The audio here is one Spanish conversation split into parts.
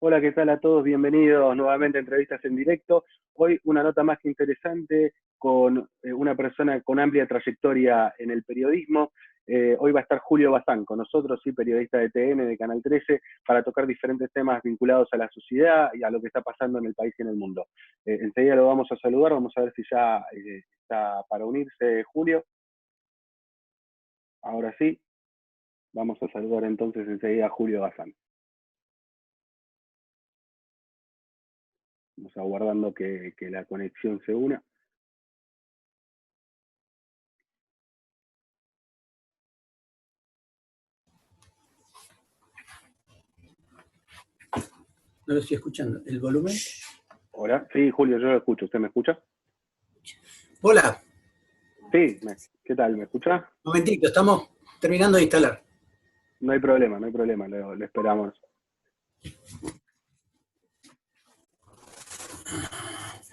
Hola, ¿qué tal a todos? Bienvenidos nuevamente a Entrevistas en Directo. Hoy una nota más que interesante con una persona con amplia trayectoria en el periodismo. Hoy va a estar Julio Bazán con nosotros, sí, periodista de TN, de Canal 13, para tocar diferentes temas vinculados a la sociedad y a lo que está pasando en el país y en el mundo. Enseguida lo vamos a saludar, vamos a ver si ya está para unirse Julio. Ahora sí, vamos a saludar entonces enseguida a Julio Bazán. Vamos aguardando que la conexión se una. No lo estoy escuchando. ¿El volumen? Hola, sí, Julio, yo lo escucho. ¿Usted me escucha? Hola. Sí, ¿qué tal? ¿Me escucha? Un momentito, estamos terminando de instalar. No hay problema, lo esperamos.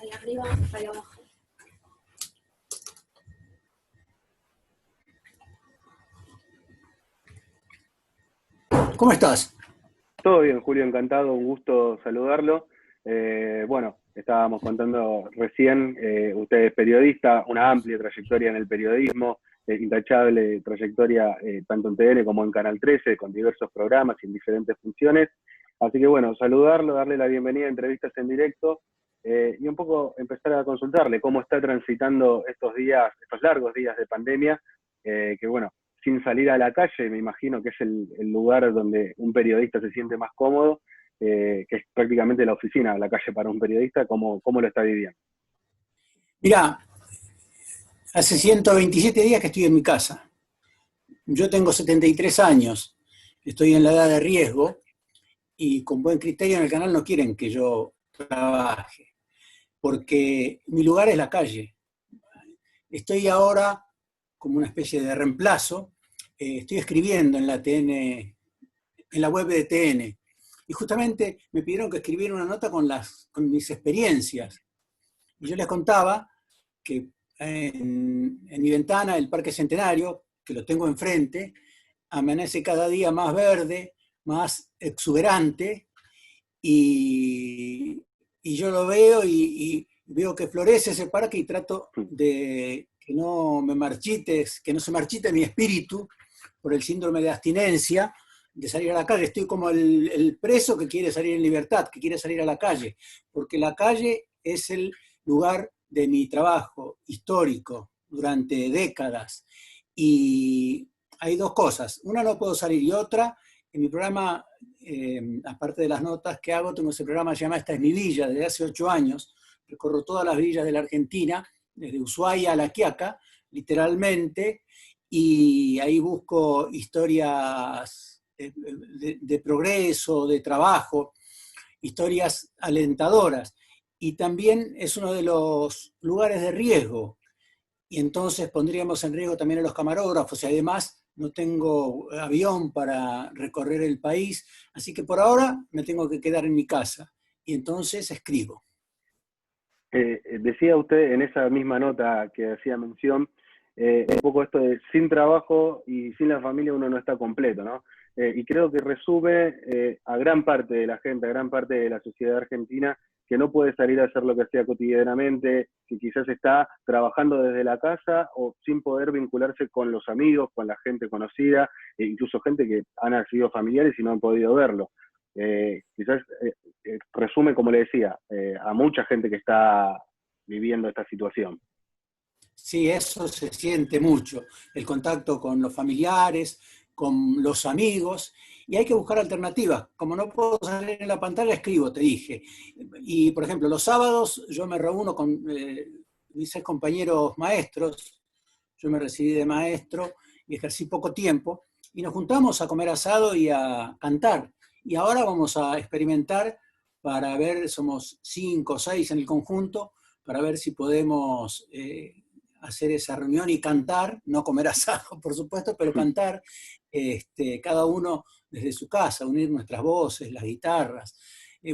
Ahí arriba, ahí abajo. ¿Cómo estás? Todo bien, Julio, encantado, un gusto saludarlo. Bueno, estábamos contando recién, usted es periodista, una amplia trayectoria en el periodismo, intachable trayectoria tanto en TN como en Canal 13, con diversos programas y en diferentes funciones. Así que bueno, saludarlo, darle la bienvenida a Entrevistas en Directo y un poco empezar a consultarle cómo está transitando estos días, estos largos días de pandemia, que bueno, sin salir a la calle, me imagino que es el lugar donde un periodista se siente más cómodo, que es prácticamente la oficina, la calle para un periodista. ¿Cómo lo está viviendo? Mirá, hace 127 días que estoy en mi casa. Yo tengo 73 años, estoy en la edad de riesgo y con buen criterio en el canal no quieren que yo trabaje, porque mi lugar es la calle. Estoy ahora como una especie de reemplazo, estoy escribiendo en la TN, en la web de TN, y justamente me pidieron que escribiera una nota con mis experiencias. Y yo les contaba que en mi ventana, el Parque Centenario, que lo tengo enfrente, amanece cada día más verde, más exuberante, y yo lo veo y veo que florece ese parque y trato de que no me marchites, que no se marchite mi espíritu por el síndrome de abstinencia, de salir a la calle. Estoy como el preso que quiere salir en libertad, que quiere salir a la calle, porque la calle es el lugar de mi trabajo histórico durante décadas. Y hay dos cosas. Una, no puedo salir, y otra, en mi programa, aparte de las notas que hago, tengo ese programa que se llama Esta es mi villa, desde hace 8 años. Recorro todas las villas de la Argentina, desde Ushuaia a La Quiaca, literalmente, y ahí busco historias de progreso, de trabajo, historias alentadoras. Y también es uno de los lugares de riesgo, y entonces pondríamos en riesgo también a los camarógrafos, y además no tengo avión para recorrer el país, así que por ahora me tengo que quedar en mi casa, y entonces escribo. Decía usted en esa misma nota que hacía mención, un poco esto de sin trabajo y sin la familia uno no está completo, ¿no? Y creo que resume a gran parte de la gente, a gran parte de la sociedad argentina, que no puede salir a hacer lo que hacía cotidianamente, que quizás está trabajando desde la casa o sin poder vincularse con los amigos, con la gente conocida, e incluso gente que han sido familiares y no han podido verlo. Quizás resume, como le decía, a mucha gente que está viviendo esta situación. Sí, eso se siente mucho, el contacto con los familiares, con los amigos, y hay que buscar alternativas. Como no puedo salir en la pantalla, escribo, te dije. Y, por ejemplo, los sábados yo me reúno con mis compañeros maestros, yo me recibí de maestro y ejercí poco tiempo, y nos juntamos a comer asado y a cantar. Y ahora vamos a experimentar para ver, somos 5 o 6 en el conjunto, para ver si podemos hacer esa reunión y cantar, no comer asado, por supuesto, pero cantar cada uno desde su casa, unir nuestras voces, las guitarras,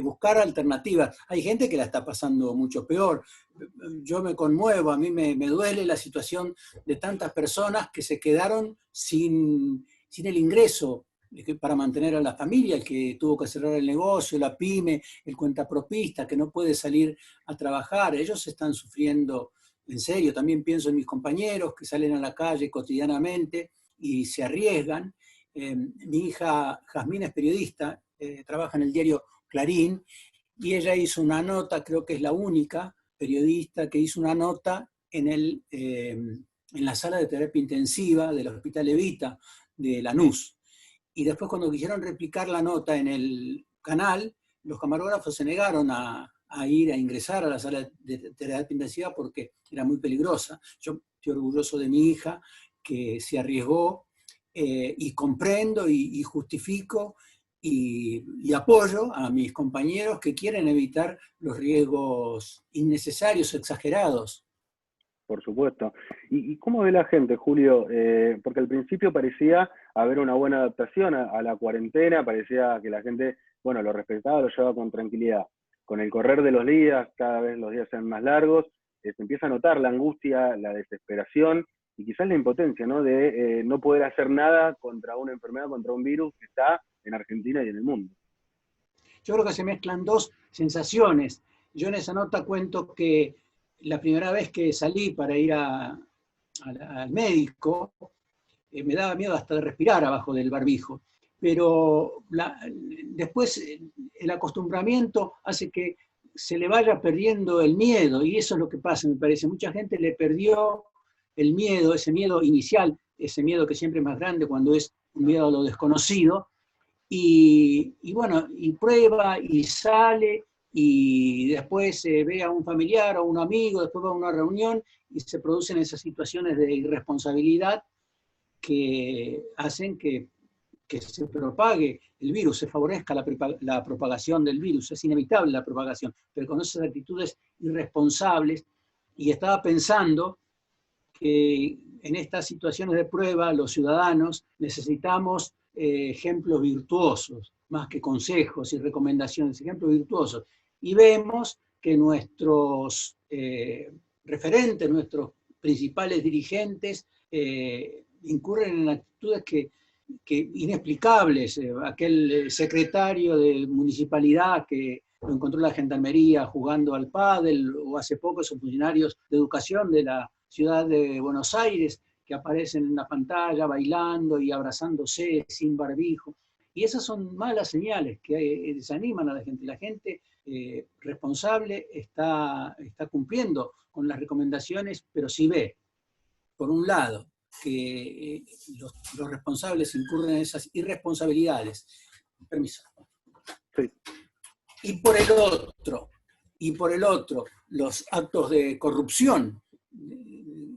buscar alternativas. Hay gente que la está pasando mucho peor. Yo me conmuevo, a mí me duele la situación de tantas personas que se quedaron sin el ingreso para mantener a la familia, el que tuvo que cerrar el negocio, la pyme, el cuentapropista, que no puede salir a trabajar. Ellos están sufriendo en serio. También pienso en mis compañeros que salen a la calle cotidianamente y se arriesgan. Mi hija Jazmín es periodista, trabaja en el diario Clarín, y ella hizo una nota, creo que es la única periodista que hizo una nota en la sala de terapia intensiva del Hospital Evita de Lanús. Y después, cuando quisieron replicar la nota en el canal, los camarógrafos se negaron a ir a ingresar a la sala de terapia intensiva porque era muy peligrosa. Yo estoy orgulloso de mi hija que se arriesgó, y comprendo y justifico y apoyo a mis compañeros que quieren evitar los riesgos innecesarios, exagerados. Por supuesto. ¿Y cómo ve la gente, Julio? Porque al principio parecía haber una buena adaptación a la cuarentena, parecía que la gente, bueno, lo respetaba, lo llevaba con tranquilidad. Con el correr de los días, cada vez los días sean más largos, se empieza a notar la angustia, la desesperación y quizás la impotencia, ¿no? De no poder hacer nada contra una enfermedad, contra un virus que está en Argentina y en el mundo. Yo creo que se mezclan dos sensaciones. Yo en esa nota cuento que la primera vez que salí para ir al médico, me daba miedo hasta de respirar abajo del barbijo. Pero después el acostumbramiento hace que se le vaya perdiendo el miedo, y eso es lo que pasa, me parece. Mucha gente le perdió el miedo, ese miedo inicial, ese miedo que siempre es más grande cuando es un miedo a lo desconocido, y bueno, y prueba y sale, y después ve a un familiar o un amigo, después va a una reunión y se producen esas situaciones de irresponsabilidad que hacen que se propague el virus, se favorezca la propagación del virus. Es inevitable la propagación, pero con esas actitudes irresponsables. Y estaba pensando que en estas situaciones de prueba los ciudadanos necesitamos ejemplos virtuosos, más que consejos y recomendaciones, ejemplos virtuosos. Y vemos que nuestros referentes, nuestros principales dirigentes, incurren en actitudes que inexplicables. Aquel secretario de municipalidad que lo encontró la gendarmería jugando al pádel, o hace poco esos funcionarios de educación de la ciudad de Buenos Aires que aparecen en la pantalla bailando y abrazándose sin barbijo. Y esas son malas señales que desaniman a la gente. La gente responsable está cumpliendo con las recomendaciones, pero si ve, por un lado, que los responsables incurren en esas irresponsabilidades. Permiso. Sí. Y por el otro, los actos de corrupción,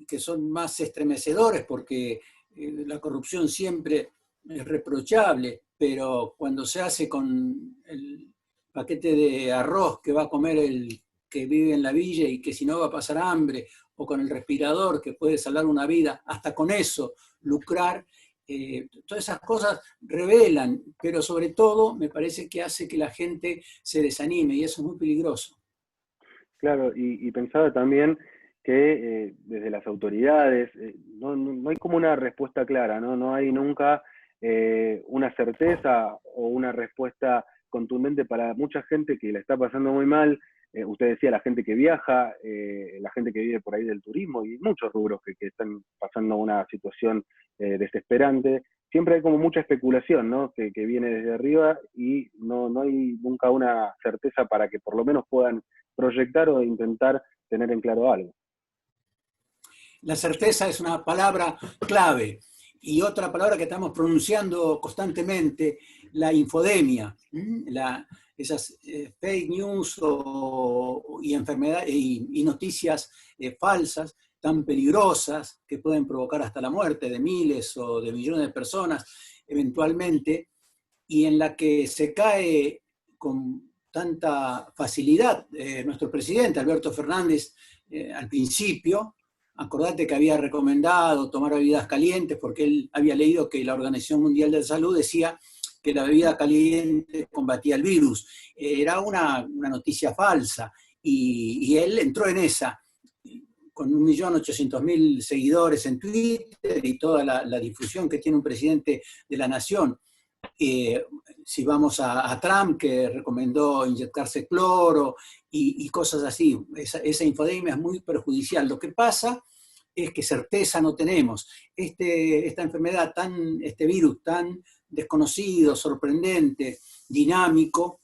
que son más estremecedores porque la corrupción siempre es reprochable, pero cuando se hace con el paquete de arroz que va a comer el que vive en la villa y que si no va a pasar hambre, o con el respirador que puede salvar una vida, hasta con eso lucrar, todas esas cosas revelan, pero sobre todo me parece que hace que la gente se desanime, y eso es muy peligroso. Claro, y pensaba también que desde las autoridades no hay como una respuesta clara, no hay nunca una certeza o una respuesta contundente para mucha gente que la está pasando muy mal. Usted decía la gente que viaja, la gente que vive por ahí del turismo y muchos rubros que están pasando una situación desesperante. Siempre hay como mucha especulación, ¿no? que viene desde arriba y no hay nunca una certeza para que por lo menos puedan proyectar o intentar tener en claro algo. La certeza es una palabra clave. Y otra palabra que estamos pronunciando constantemente, la infodemia, esas fake news y enfermedades y noticias falsas tan peligrosas que pueden provocar hasta la muerte de miles o de millones de personas eventualmente, y en la que se cae con tanta facilidad nuestro presidente Alberto Fernández al principio. Acordate que había recomendado tomar bebidas calientes porque él había leído que la Organización Mundial de la Salud decía que la bebida caliente combatía el virus. Era una noticia falsa y él entró en esa con 1.800.000 seguidores en Twitter y toda la difusión que tiene un presidente de la nación. si vamos a Trump, que recomendó inyectarse cloro y cosas así. Esa infodemia es muy perjudicial. Lo que pasa es que certeza no tenemos. Esta enfermedad, este virus tan desconocido, sorprendente, dinámico,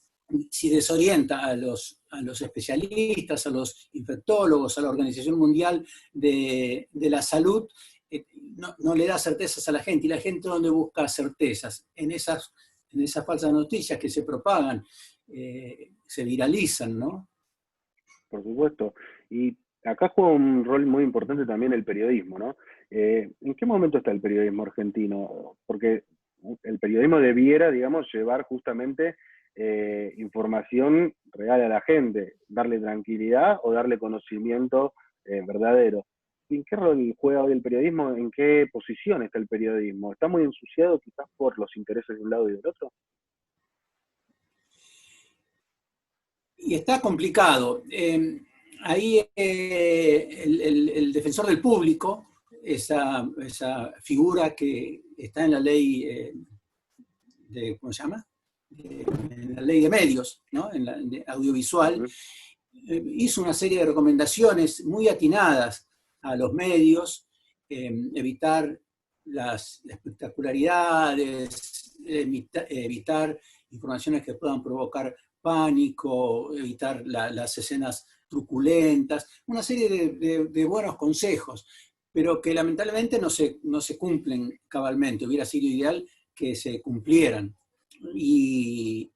si desorienta a los especialistas, a los infectólogos, a la Organización Mundial de la Salud, no le da certezas a la gente. Y la gente, ¿dónde busca certezas? En esas falsas noticias que se propagan, se viralizan, ¿no? Por supuesto. Y acá juega un rol muy importante también el periodismo, ¿no? ¿En qué momento está el periodismo argentino? Porque el periodismo debiera, digamos, llevar justamente información real a la gente, darle tranquilidad o darle conocimiento verdadero. ¿Y en qué rol juega hoy el periodismo? ¿En qué posición está el periodismo? ¿Está muy ensuciado quizás por los intereses de un lado y del otro? Y está complicado. Ahí el defensor del público, esa figura que está en la ley ¿cómo se llama? En la ley de medios, ¿no? En la de audiovisual, hizo una serie de recomendaciones muy atinadas a los medios, evitar las espectacularidades, evitar informaciones que puedan provocar pánico, evitar las escenas truculentas, una serie de buenos consejos, pero que lamentablemente no se cumplen cabalmente. Hubiera sido ideal que se cumplieran. Y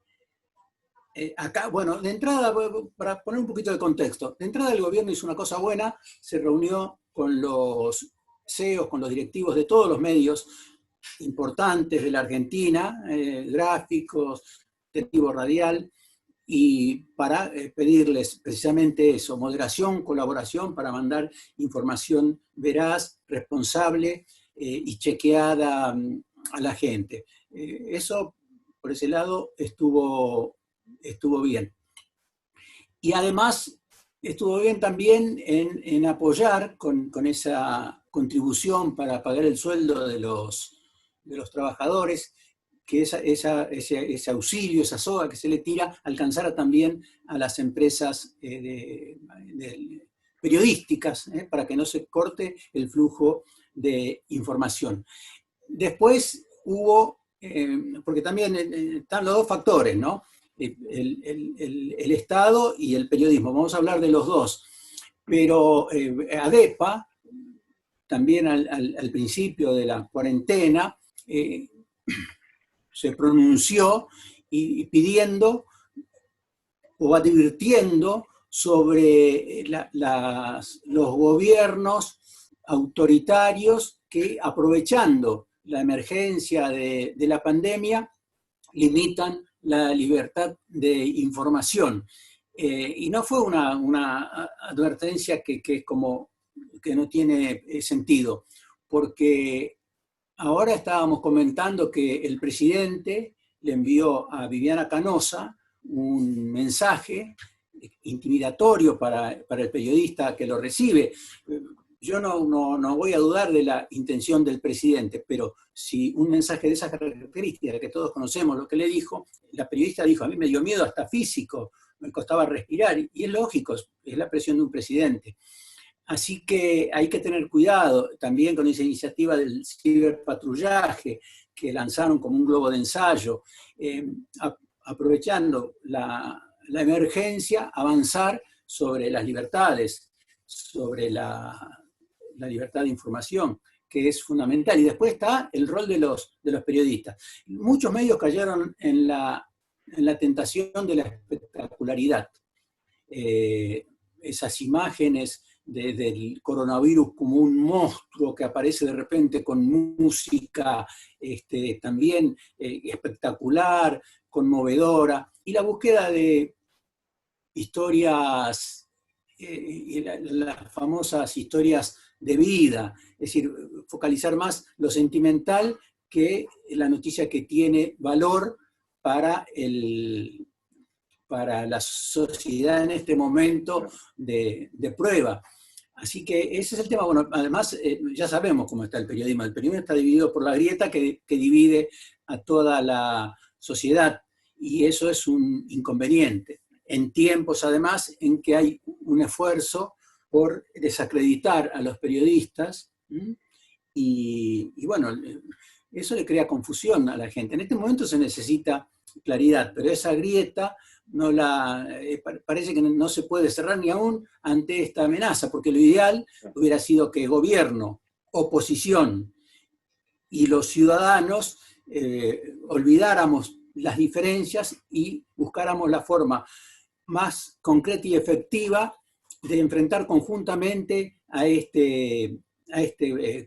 acá, bueno, de entrada, para poner un poquito de contexto, de entrada el gobierno hizo una cosa buena, se reunió con los CEOs, con los directivos de todos los medios importantes de la Argentina, gráficos, televisivo, radial, y para pedirles precisamente eso, moderación, colaboración, para mandar información veraz, responsable y chequeada a la gente. Eso, por ese lado, estuvo bien. Y además, estuvo bien también en apoyar con esa contribución para pagar el sueldo de los trabajadores, que ese auxilio, esa soga que se le tira, alcanzara también a las empresas periodísticas, para que no se corte el flujo de información. Después hubo, porque también están los dos factores, ¿no? El Estado y el periodismo. Vamos a hablar de los dos. Pero ADEPA, también al principio de la cuarentena, se pronunció y pidiendo o advirtiendo sobre los gobiernos autoritarios que, aprovechando la emergencia de la pandemia, limitan la libertad de información. Y no fue una advertencia que es como que no tiene sentido, porque ahora estábamos comentando que el presidente le envió a Viviana Canosa un mensaje intimidatorio para el periodista que lo recibe. Yo no voy a dudar de la intención del presidente, pero si un mensaje de esas características, que todos conocemos lo que le dijo, la periodista dijo, a mí me dio miedo hasta físico, me costaba respirar, y es lógico, es la presión de un presidente. Así que hay que tener cuidado también con esa iniciativa del ciberpatrullaje que lanzaron como un globo de ensayo, aprovechando la emergencia, avanzar sobre las libertades, sobre la libertad de información, que es fundamental. Y después está el rol de los periodistas. Muchos medios cayeron en la tentación de la espectacularidad. Esas imágenes del coronavirus como un monstruo que aparece de repente con música también espectacular, conmovedora, y la búsqueda de historias, las famosas historias de vida, es decir, focalizar más lo sentimental que la noticia que tiene valor para la sociedad en este momento de prueba. Así que ese es el tema. Bueno, además, ya sabemos cómo está el periodismo. El periodismo está dividido por la grieta que divide a toda la sociedad, y eso es un inconveniente. En tiempos, además, en que hay un esfuerzo por desacreditar a los periodistas, y bueno, eso le crea confusión a la gente. En este momento se necesita claridad, pero esa grieta parece que no se puede cerrar ni aún ante esta amenaza, porque lo ideal hubiera sido que gobierno, oposición y los ciudadanos olvidáramos las diferencias y buscáramos la forma más concreta y efectiva de enfrentar conjuntamente a este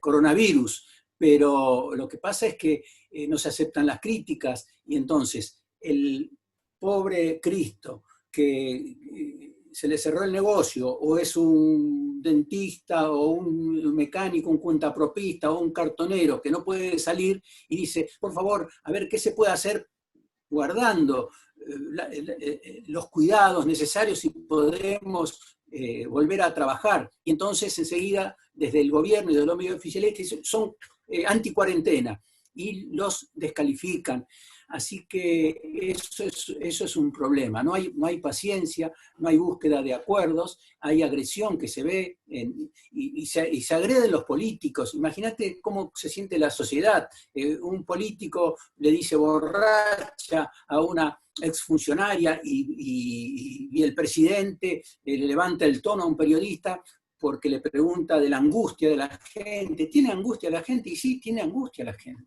coronavirus. Pero lo que pasa es que no se aceptan las críticas, y entonces el pobre Cristo que se le cerró el negocio, o es un dentista, o un mecánico, un cuentapropista, o un cartonero que no puede salir, y dice, por favor, a ver qué se puede hacer guardando los cuidados necesarios y podremos volver a trabajar. Y entonces enseguida, desde el gobierno y de los medios oficiales, son anti-cuarentena y los descalifican. Así que eso es un problema. No hay paciencia, no hay búsqueda de acuerdos, hay agresión que se ve y se agreden los políticos. Imagínate cómo se siente la sociedad. Un político le dice borracha a una exfuncionaria y el presidente le levanta el tono a un periodista porque le pregunta de la angustia de la gente. ¿Tiene angustia la gente? Y sí, tiene angustia la gente.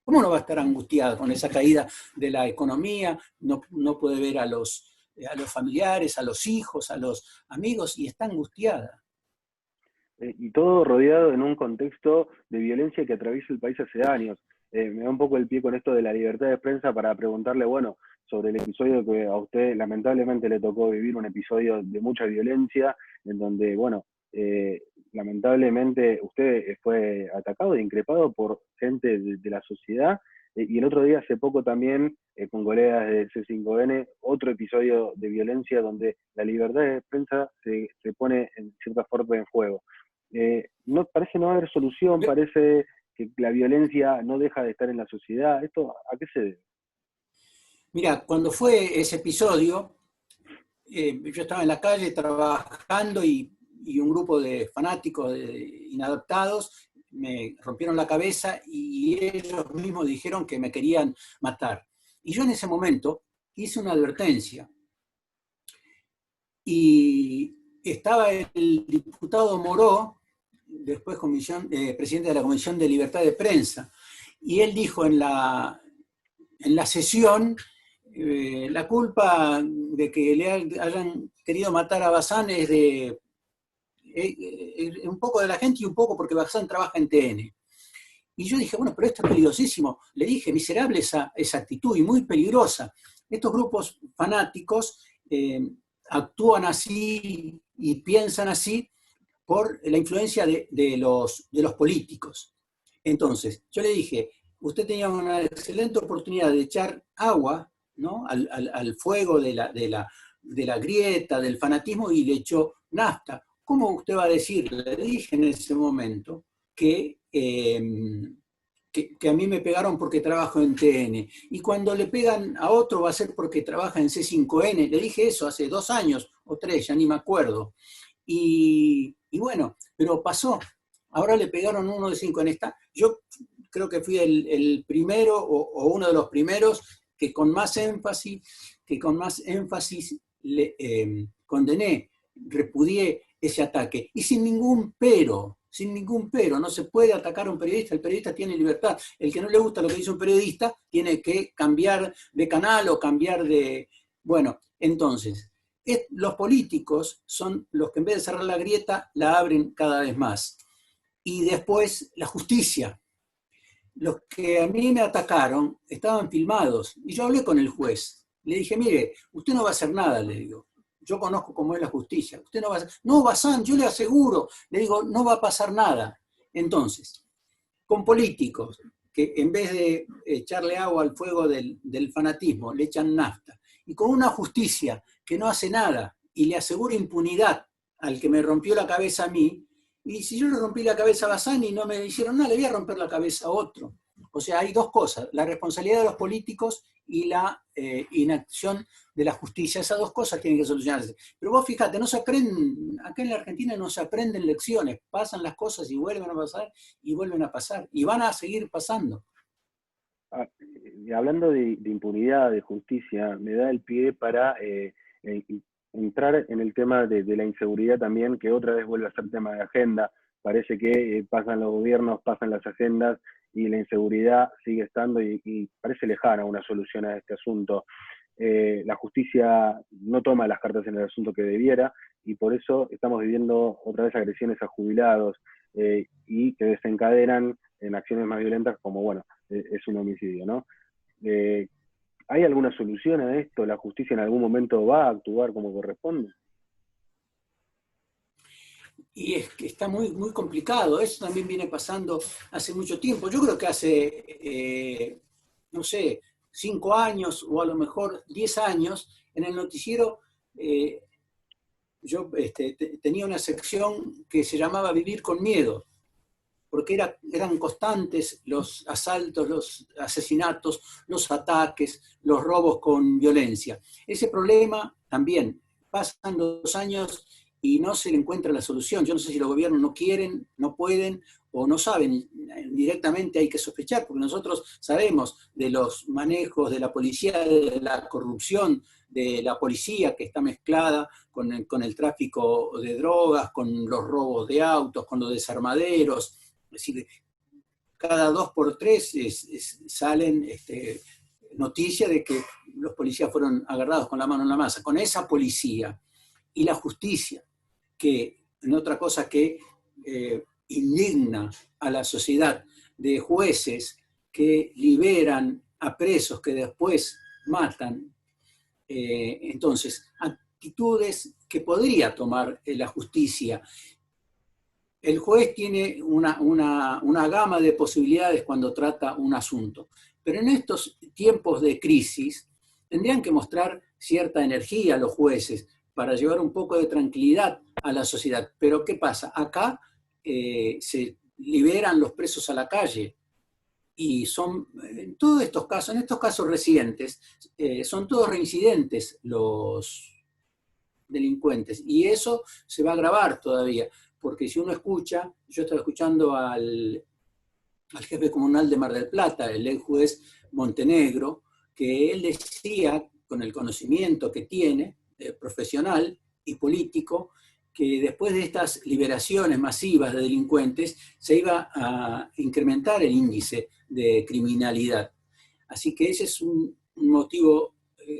¿Cómo no va a estar angustiada con esa caída de la economía? No puede ver a los familiares, a los hijos, a los amigos, y está angustiada. Y todo rodeado en un contexto de violencia que atraviesa el país hace años. Me da un poco el pie con esto de la libertad de prensa para preguntarle, bueno, sobre el episodio que a usted lamentablemente le tocó vivir, un episodio de mucha violencia, en donde, bueno, lamentablemente usted fue atacado e increpado por gente de la sociedad, y el otro día, hace poco también, con colegas de C5N, otro episodio de violencia donde la libertad de prensa se pone en cierta forma en juego. No, parece no haber solución, parece que la violencia no deja de estar en la sociedad. ¿Esto a qué se debe? Mira, cuando fue ese episodio, yo estaba en la calle trabajando y un grupo de fanáticos inadaptados me rompieron la cabeza y ellos mismos dijeron que me querían matar. Y yo en ese momento hice una advertencia. Y estaba el diputado Moró, después presidente de la Comisión de Libertad de Prensa, y él dijo en la sesión, la culpa de que le hayan querido matar a Bazán es de un poco de la gente y un poco porque Bazán trabaja en TN. Y yo dije, bueno, pero esto es peligrosísimo. Le dije, miserable esa actitud y muy peligrosa. Estos grupos fanáticos actúan así y piensan así por la influencia de los políticos. Entonces, yo le dije, usted tenía una excelente oportunidad de echar agua, ¿no?, al fuego de la grieta, del fanatismo, y le echó nafta. ¿Cómo usted va a decir? Le dije en ese momento que a mí me pegaron porque trabajo en TN, y cuando le pegan a otro va a ser porque trabaja en C5N. Le dije eso hace 2 años o 3, ya ni me acuerdo. Y bueno, pero pasó. Ahora le pegaron uno de 5N. Yo creo que fui el primero o uno de los primeros que con más énfasis condené, repudié ese ataque. Y sin ningún pero, no se puede atacar a un periodista, el periodista tiene libertad. El que no le gusta lo que dice un periodista tiene que cambiar de canal o cambiar de... Bueno, entonces, los políticos son los que en vez de cerrar la grieta, la abren cada vez más. Y después, la justicia. Los que a mí me atacaron estaban filmados, y yo hablé con el juez. Le dije, mire, usted no va a hacer nada, le digo. Yo conozco cómo es la justicia. Usted no va a hacer... No, Bazán, yo le aseguro. Le digo, no va a pasar nada. Entonces, con políticos que en vez de echarle agua al fuego del fanatismo, le echan nafta. Y con una justicia que no hace nada y le asegura impunidad al que me rompió la cabeza a mí, y si yo le rompí la cabeza a Bassani y no me hicieron nada, le voy a romper la cabeza a otro. O sea, hay dos cosas, la responsabilidad de los políticos y la inacción de la justicia. Esas dos cosas tienen que solucionarse. Pero vos fíjate, no se aprenden, acá en la Argentina no se aprenden lecciones, pasan las cosas y vuelven a pasar, y vuelven a pasar, y van a seguir pasando. Y hablando de impunidad, de justicia, me da el pie para entrar en el tema de la inseguridad también, que otra vez vuelve a ser tema de agenda. Parece que pasan los gobiernos, pasan las agendas y la inseguridad sigue estando y parece lejana una solución a este asunto. La justicia no toma las cartas en el asunto que debiera y por eso estamos viviendo otra vez agresiones a jubilados y que desencadenan en acciones más violentas como, bueno, es un homicidio, ¿no? ¿Hay alguna solución a esto? ¿La justicia en algún momento va a actuar como corresponde? Y es que está muy, muy complicado. Eso también viene pasando hace mucho tiempo. Yo creo que hace, no sé, 5 años o a lo mejor 10 años, en el noticiero yo tenía una sección que se llamaba Vivir con Miedo, porque eran constantes los asaltos, los asesinatos, los ataques, los robos con violencia. Ese problema también, pasan los años y no se le encuentra la solución. Yo no sé si los gobiernos no quieren, no pueden o no saben. Directamente hay que sospechar, porque nosotros sabemos de los manejos de la policía, de la corrupción de la policía que está mezclada con el tráfico de drogas, con los robos de autos, con los desarmaderos. Es decir, cada 2 por 3 salen noticias de que los policías fueron agarrados con la mano en la masa. Con esa policía y la justicia, que en otra cosa que indigna a la sociedad, de jueces que liberan a presos que después matan. Entonces, actitudes que podría tomar la justicia. El juez tiene una gama de posibilidades cuando trata un asunto, pero en estos tiempos de crisis tendrían que mostrar cierta energía a los jueces para llevar un poco de tranquilidad a la sociedad. Pero ¿qué pasa? Acá se liberan los presos a la calle y son, en todos estos casos, en estos casos recientes, son todos reincidentes los delincuentes y eso se va a agravar todavía. Porque si uno escucha, yo estaba escuchando al jefe comunal de Mar del Plata, el ex juez Montenegro, que él decía, con el conocimiento que tiene, profesional y político, que después de estas liberaciones masivas de delincuentes se iba a incrementar el índice de criminalidad. Así que ese es un motivo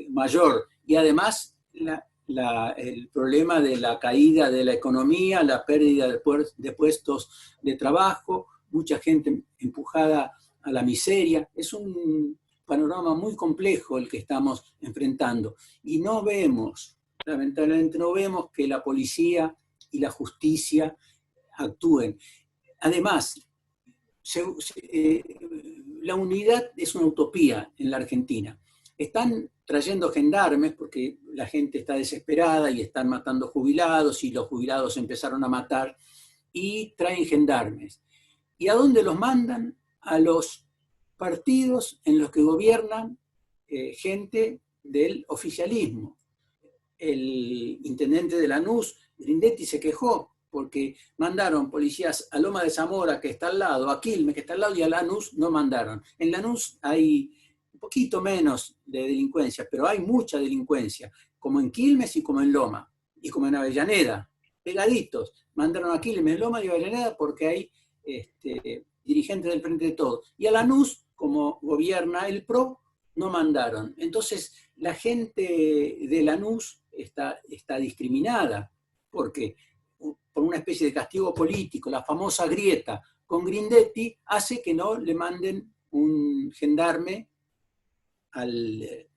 mayor. Y además, el problema de la caída de la economía, la pérdida de puestos de trabajo, mucha gente empujada a la miseria. Es un panorama muy complejo el que estamos enfrentando. Y no vemos, lamentablemente no vemos que la policía y la justicia actúen. Además, la unidad es una utopía en la Argentina. Están trayendo gendarmes porque la gente está desesperada y están matando jubilados y los jubilados empezaron a matar y traen gendarmes. ¿Y a dónde los mandan? A los partidos en los que gobiernan gente del oficialismo. El intendente de Lanús, Grindetti, se quejó porque mandaron policías a Loma de Zamora, que está al lado, a Quilmes, que está al lado, y a Lanús no mandaron. En Lanús hay un poquito menos de delincuencia, pero hay mucha delincuencia, como en Quilmes y como en Loma, y como en Avellaneda, pegaditos. Mandaron a Quilmes, Loma y Avellaneda porque hay dirigentes del Frente de Todos. Y a Lanús, como gobierna el PRO, no mandaron. Entonces, la gente de Lanús está discriminada, porque por una especie de castigo político, la famosa grieta con Grindetti, hace que no le manden un gendarme al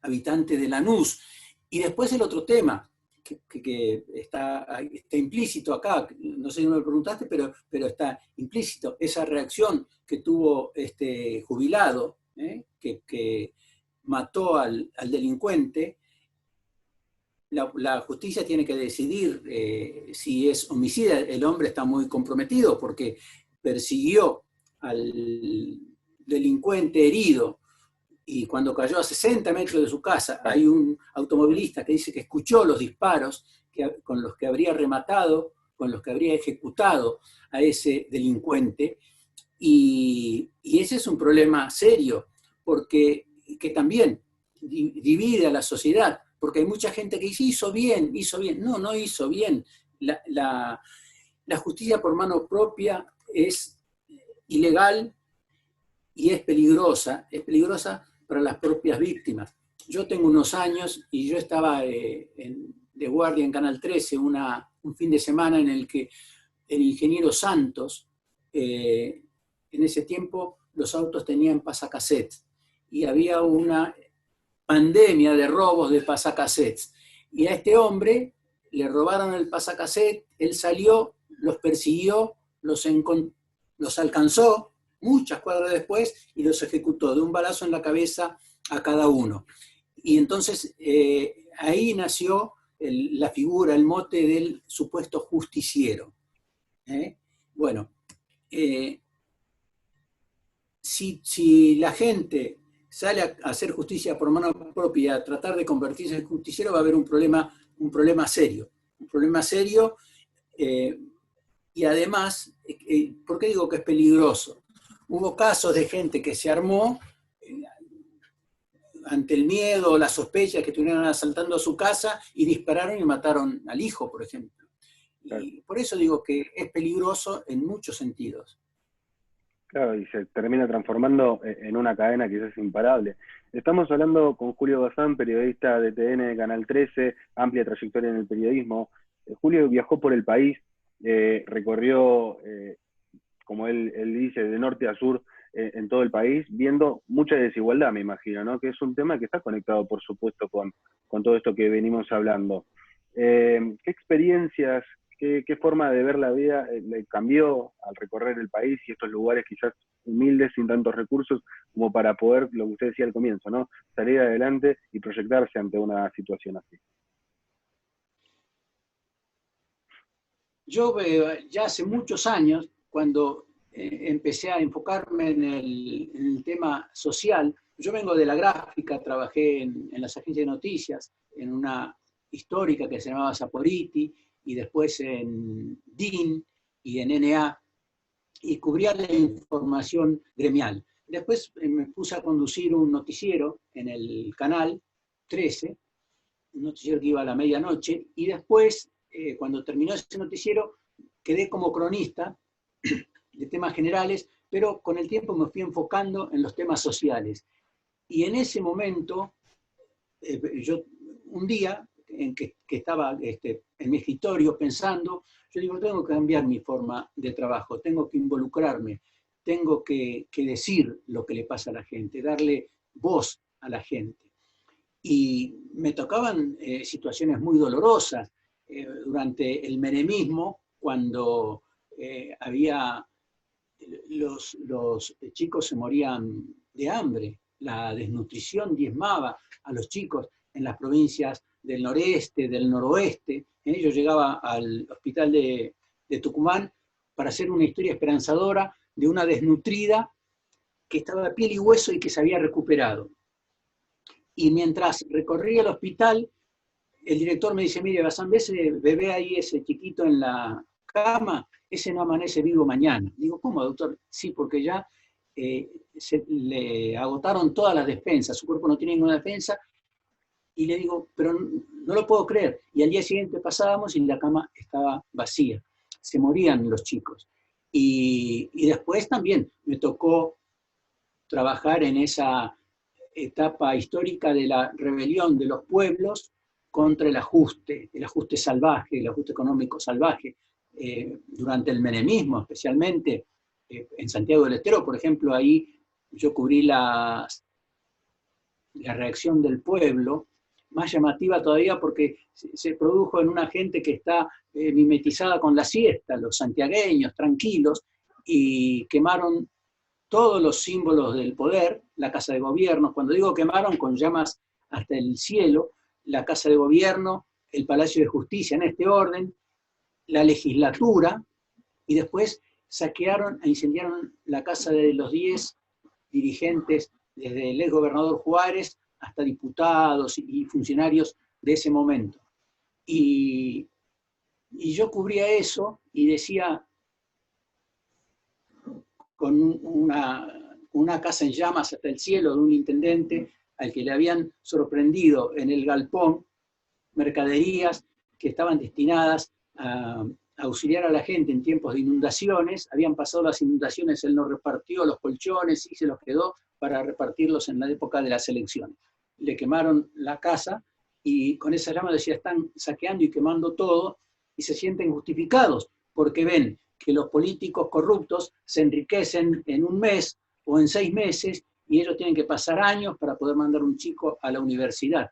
habitante de Lanús. Y después el otro tema, que está implícito acá, no sé si me lo preguntaste, pero está implícito, esa reacción que tuvo este jubilado, que mató al delincuente, la justicia tiene que decidir si es homicida. El hombre está muy comprometido porque persiguió al delincuente herido, y cuando cayó a 60 metros de su casa, hay un automovilista que dice que escuchó los disparos con los que habría rematado, con los que habría ejecutado a ese delincuente, y ese es un problema serio, porque que también divide a la sociedad, porque hay mucha gente que dice, hizo bien. No, no hizo bien. La justicia por mano propia es ilegal y es peligrosa para las propias víctimas. Yo tengo unos años y yo estaba de guardia en Canal 13 un fin de semana en el que el ingeniero Santos, en ese tiempo los autos tenían pasacassettes y había una pandemia de robos de pasacassettes. Y a este hombre le robaron el pasacassette, él salió, los persiguió, los alcanzó muchas cuadras después y los ejecutó de un balazo en la cabeza a cada uno. Y entonces ahí nació la figura, el mote del supuesto justiciero. Bueno, si la gente sale a hacer justicia por mano propia, a tratar de convertirse en justiciero, va a haber un problema serio. Y además, ¿por qué digo que es peligroso? Hubo casos de gente que se armó ante el miedo o la sospecha que estuvieran asaltando a su casa y dispararon y mataron al hijo, por ejemplo. Y por eso digo que es peligroso en muchos sentidos. Claro, y se termina transformando en una cadena quizás imparable. Estamos hablando con Julio Bazán, periodista de TN de Canal 13, amplia trayectoria en el periodismo. Julio viajó por el país, recorrió, como él dice, de norte a sur en todo el país, viendo mucha desigualdad, me imagino, ¿no? Que es un tema que está conectado, por supuesto, con todo esto que venimos hablando. ¿Qué experiencias, qué forma de ver la vida le cambió al recorrer el país y estos lugares quizás humildes, sin tantos recursos, como para poder, lo que usted decía al comienzo, ¿no? Salir adelante y proyectarse ante una situación así? Yo ya hace muchos años, cuando empecé a enfocarme en el tema social, yo vengo de la gráfica, trabajé en las agencias de noticias, en una histórica que se llamaba Saporiti, y después en DIN y en NA, y cubría la información gremial. Después me puse a conducir un noticiero en el canal 13, un noticiero que iba a la medianoche, y después, cuando terminó ese noticiero, quedé como cronista de temas generales, pero con el tiempo me fui enfocando en los temas sociales. Y en ese momento, yo un día en que estaba en mi escritorio pensando, yo digo, tengo que cambiar mi forma de trabajo, tengo que involucrarme, tengo que decir lo que le pasa a la gente, darle voz a la gente. Y me tocaban situaciones muy dolorosas durante el menemismo, cuando los chicos se morían de hambre, la desnutrición diezmaba a los chicos en las provincias del noreste, del noroeste. Yo llegaba al hospital de Tucumán para hacer una historia esperanzadora de una desnutrida que estaba de piel y hueso y que se había recuperado. Y mientras recorría el hospital, el director me dice, mire, Bazán, ¿ves ese bebé ahí, ese chiquito en la cama? Ese no amanece vivo mañana. Digo, ¿cómo, doctor? Sí, porque ya se le agotaron todas las defensas, su cuerpo no tiene ninguna defensa. Y le digo, pero no lo puedo creer. Y al día siguiente pasábamos y la cama estaba vacía. Se morían los chicos. Y después también me tocó trabajar en esa etapa histórica de la rebelión de los pueblos contra el ajuste salvaje, el ajuste económico salvaje, durante el menemismo, especialmente en Santiago del Estero, por ejemplo, ahí yo cubrí la reacción del pueblo, más llamativa todavía porque se produjo en una gente que está mimetizada con la siesta, los santiagueños, tranquilos, y quemaron todos los símbolos del poder, la Casa de Gobierno, cuando digo quemaron, con llamas hasta el cielo, la Casa de Gobierno, el Palacio de Justicia en este orden, la legislatura, y después saquearon e incendiaron la casa de los 10 dirigentes, desde el ex gobernador Juárez hasta diputados y funcionarios de ese momento. Y yo cubría eso y decía, con una casa en llamas hasta el cielo de un intendente al que le habían sorprendido en el galpón mercaderías que estaban destinadas a auxiliar a la gente en tiempos de inundaciones. Habían pasado las inundaciones, él nos repartió los colchones y se los quedó para repartirlos en la época de las elecciones. Le quemaron la casa y con esa llama decía, están saqueando y quemando todo, y se sienten justificados porque ven que los políticos corruptos se enriquecen en un mes o en 6 meses y ellos tienen que pasar años para poder mandar un chico a la universidad.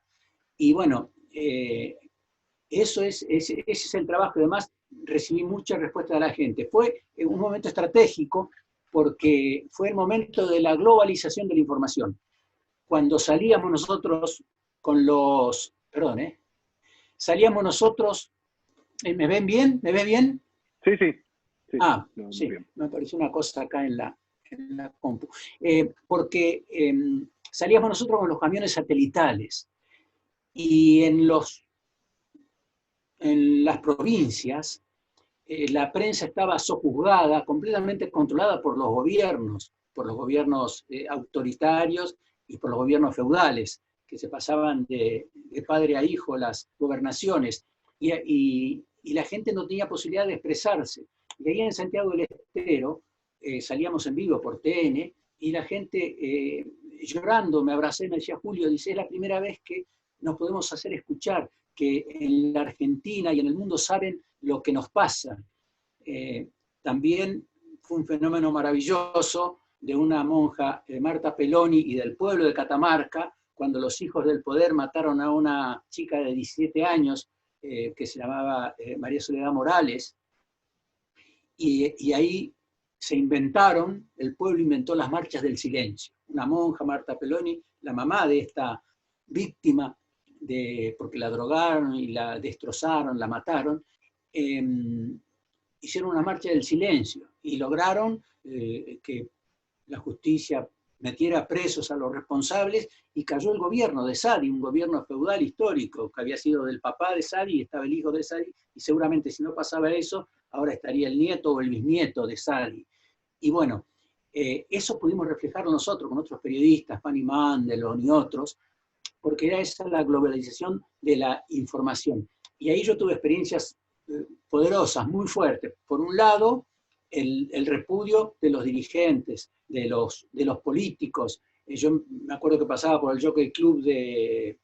Y bueno, ese es el trabajo. Además, recibí mucha respuesta de la gente. Fue un momento estratégico porque fue el momento de la globalización de la información. Cuando salíamos nosotros con los... Perdón, salíamos nosotros... ¿Me ven bien? ¿Me ven bien? Sí, sí. Sí, sí, me apareció una cosa acá en la compu. Porque salíamos nosotros con los camiones satelitales y en las provincias la prensa estaba sojuzgada, completamente controlada por los gobiernos autoritarios y por los gobiernos feudales, que se pasaban de padre a hijo las gobernaciones, y la gente no tenía posibilidad de expresarse. Y ahí en Santiago del Estero salíamos en vivo por TN, y la gente llorando me abracé, me decía, Julio, dice, es la primera vez que nos podemos hacer escuchar, que en la Argentina y en el mundo saben lo que nos pasa. También fue un fenómeno maravilloso de una monja, Marta Peloni, y del pueblo de Catamarca, cuando los hijos del poder mataron a una chica de 17 años que se llamaba María Soledad Morales, y ahí se inventaron, el pueblo inventó las marchas del silencio. Una monja, Marta Peloni, la mamá de esta víctima, porque la drogaron y la destrozaron, la mataron, hicieron una marcha del silencio y lograron que la justicia metiera presos a los responsables, y cayó el gobierno de Saadi, un gobierno feudal histórico que había sido del papá de Saadi, y estaba el hijo de Saadi, y seguramente si no pasaba eso, ahora estaría el nieto o el bisnieto de Saadi. Y bueno, eso pudimos reflejarlo nosotros con otros periodistas, Fanny Mandelon y otros, porque era esa la globalización de la información. Y ahí yo tuve experiencias poderosas, muy fuertes. Por un lado, el repudio de los dirigentes, de los políticos. Yo me acuerdo que pasaba por el Jockey Club de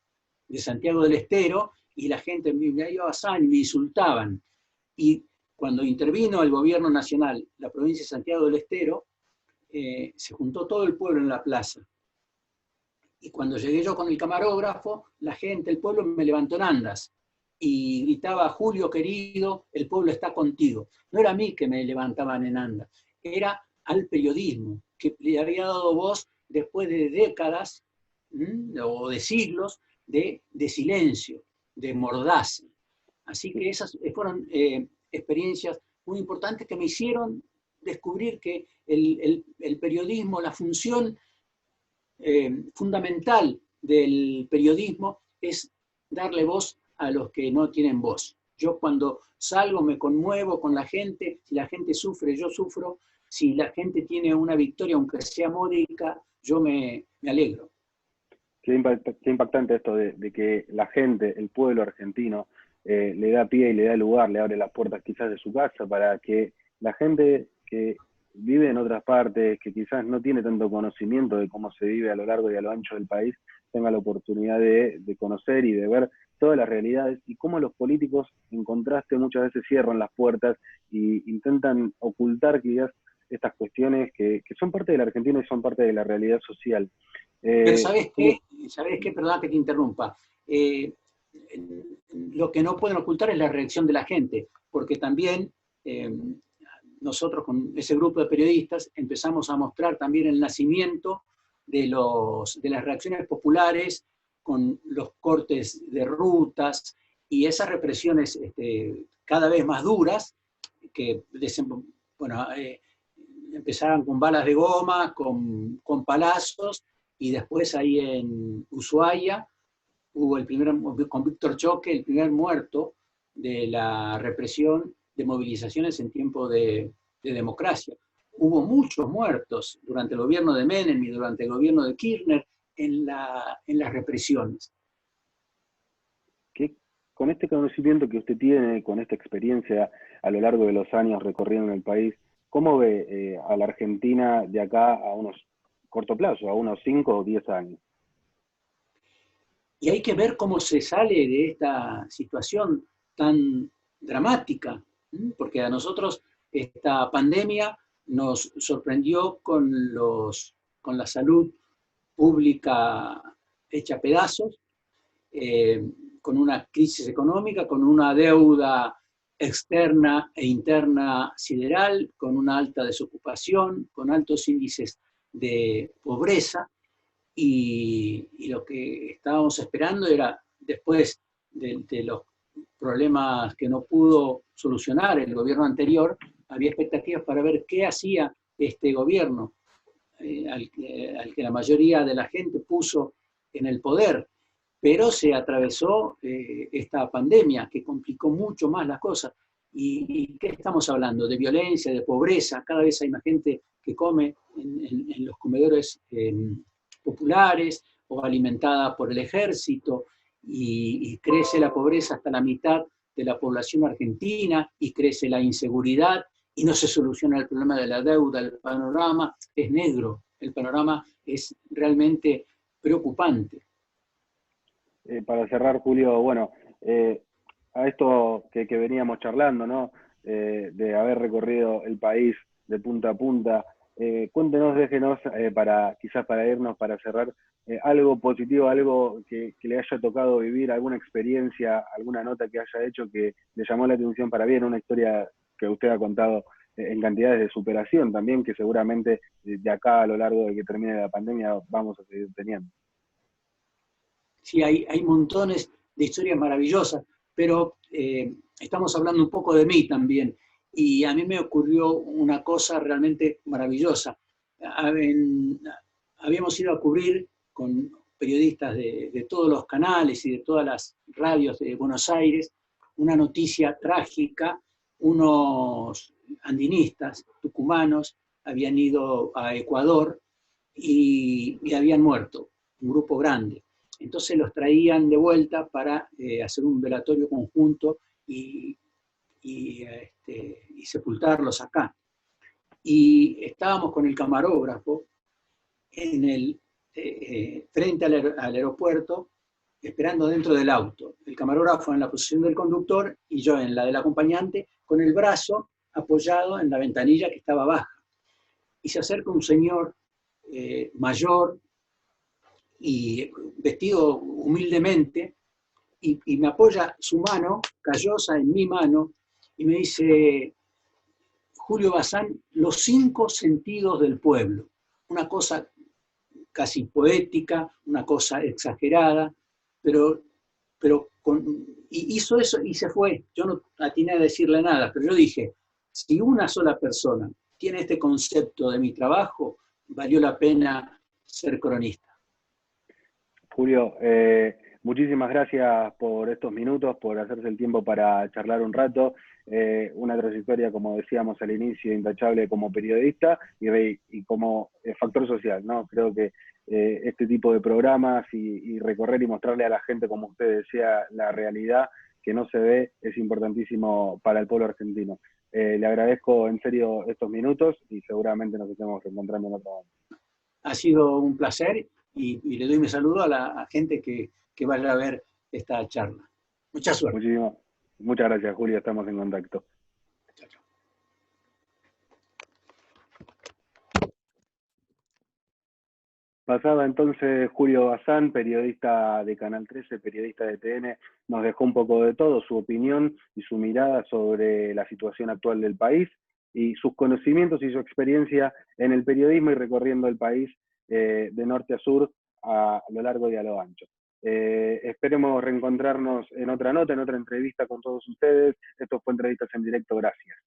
Santiago del Estero, y la gente me iba a y me insultaban. Y cuando intervino el gobierno nacional, la provincia de Santiago del Estero, se juntó todo el pueblo en la plaza. Y cuando llegué yo con el camarógrafo, la gente, el pueblo me levantó en andas y gritaba, Julio querido, el pueblo está contigo. No era a mí que me levantaban en andas, era al periodismo, que le había dado voz después de décadas o de siglos de silencio, de mordaza. Así que esas fueron experiencias muy importantes que me hicieron descubrir que el periodismo, la función fundamental del periodismo es darle voz a los que no tienen voz. Yo cuando salgo me conmuevo con la gente, si la gente sufre, yo sufro, si la gente tiene una victoria, aunque sea módica, yo me alegro. Qué impactante esto de que la gente, el pueblo argentino, le da pie y le da lugar, le abre las puertas quizás de su casa para que la gente que vive en otras partes, que quizás no tiene tanto conocimiento de cómo se vive a lo largo y a lo ancho del país, tenga la oportunidad de conocer y de ver todas las realidades, y cómo los políticos, en contraste, muchas veces cierran las puertas e intentan ocultar quizás estas cuestiones que son parte de la Argentina y son parte de la realidad social. Pero ¿sabés qué? Perdón que te interrumpa. Lo que no pueden ocultar es la reacción de la gente, porque también nosotros con ese grupo de periodistas empezamos a mostrar también el nacimiento de las reacciones populares con los cortes de rutas, y esas represiones cada vez más duras, que bueno, empezaron con balas de goma, con palazos, y después ahí en Ushuaia hubo con Víctor Choque, el primer muerto de la represión de movilizaciones en tiempo de democracia. Hubo muchos muertos durante el gobierno de Menem y durante el gobierno de Kirchner en las represiones. Con este conocimiento que usted tiene, con esta experiencia a lo largo de los años recorriendo el país, ¿cómo ve a la Argentina de acá a unos corto plazo, a unos 5 o 10 años? Y hay que ver cómo se sale de esta situación tan dramática, porque a nosotros esta pandemia nos sorprendió con la salud pública hecha pedazos, con una crisis económica, con una deuda externa e interna sideral, con una alta desocupación, con altos índices de pobreza, y lo que estábamos esperando era, después de los problemas que no pudo solucionar el gobierno anterior, había expectativas para ver qué hacía este gobierno, al que la mayoría de la gente puso en el poder, pero se atravesó esta pandemia que complicó mucho más las cosas. ¿Y qué estamos hablando? De violencia, de pobreza, cada vez hay más gente que come en los comedores populares o alimentada por el ejército, y crece la pobreza hasta la mitad de la población argentina, y crece la inseguridad, y no se soluciona el problema de la deuda. El panorama es negro, el panorama es realmente preocupante. Para cerrar, Julio, bueno, a esto que veníamos charlando, ¿no? De haber recorrido el país de punta a punta, cuéntenos, déjenos, quizás para irnos, para cerrar, algo positivo, algo que le haya tocado vivir, alguna experiencia, alguna nota que haya hecho que le llamó la atención para bien, una historia que usted ha contado en cantidades de superación también, que seguramente de acá a lo largo de que termine la pandemia vamos a seguir teniendo. Sí, hay montones de historias maravillosas, pero estamos hablando un poco de mí también. Y a mí me ocurrió una cosa realmente maravillosa. Habíamos ido a cubrir con periodistas de todos los canales y de todas las radios de Buenos Aires una noticia trágica. Unos andinistas tucumanos habían ido a Ecuador y habían muerto, un grupo grande. Entonces los traían de vuelta para hacer un velatorio conjunto y sepultarlos acá. Y estábamos con el camarógrafo frente al aeropuerto, esperando dentro del auto. El camarógrafo en la posición del conductor y yo en la del acompañante, con el brazo apoyado en la ventanilla que estaba baja. Y se acerca un señor mayor y vestido humildemente, y me apoya su mano callosa en mi mano y me dice: Julio Bazán, los 5 sentidos del pueblo. Una cosa casi poética, una cosa exagerada, pero hizo eso y se fue. Yo no atiné a decirle nada, pero yo dije, si una sola persona tiene este concepto de mi trabajo, valió la pena ser cronista. Julio, muchísimas gracias por estos minutos, por hacerse el tiempo para charlar un rato. Una trayectoria, como decíamos al inicio, intachable como periodista y como factor social, ¿no? Creo que este tipo de programas y recorrer y mostrarle a la gente, como usted decía, la realidad que no se ve, es importantísimo para el pueblo argentino. Le agradezco en serio estos minutos y seguramente nos estemos encontrando en otro momento. Ha sido un placer y le doy mi saludo a la gente que vaya a ver esta charla. Mucha suerte. Muchas gracias, Julio. Estamos en contacto. Chao, chao. Pasaba entonces Julio Bazán, periodista de Canal 13, periodista de TN, nos dejó un poco de todo, su opinión y su mirada sobre la situación actual del país y sus conocimientos y su experiencia en el periodismo y recorriendo el país de norte a sur a lo largo y a lo ancho. Esperemos reencontrarnos en otra nota, en otra entrevista con todos ustedes. Esto fue Entrevistas en Directo, gracias.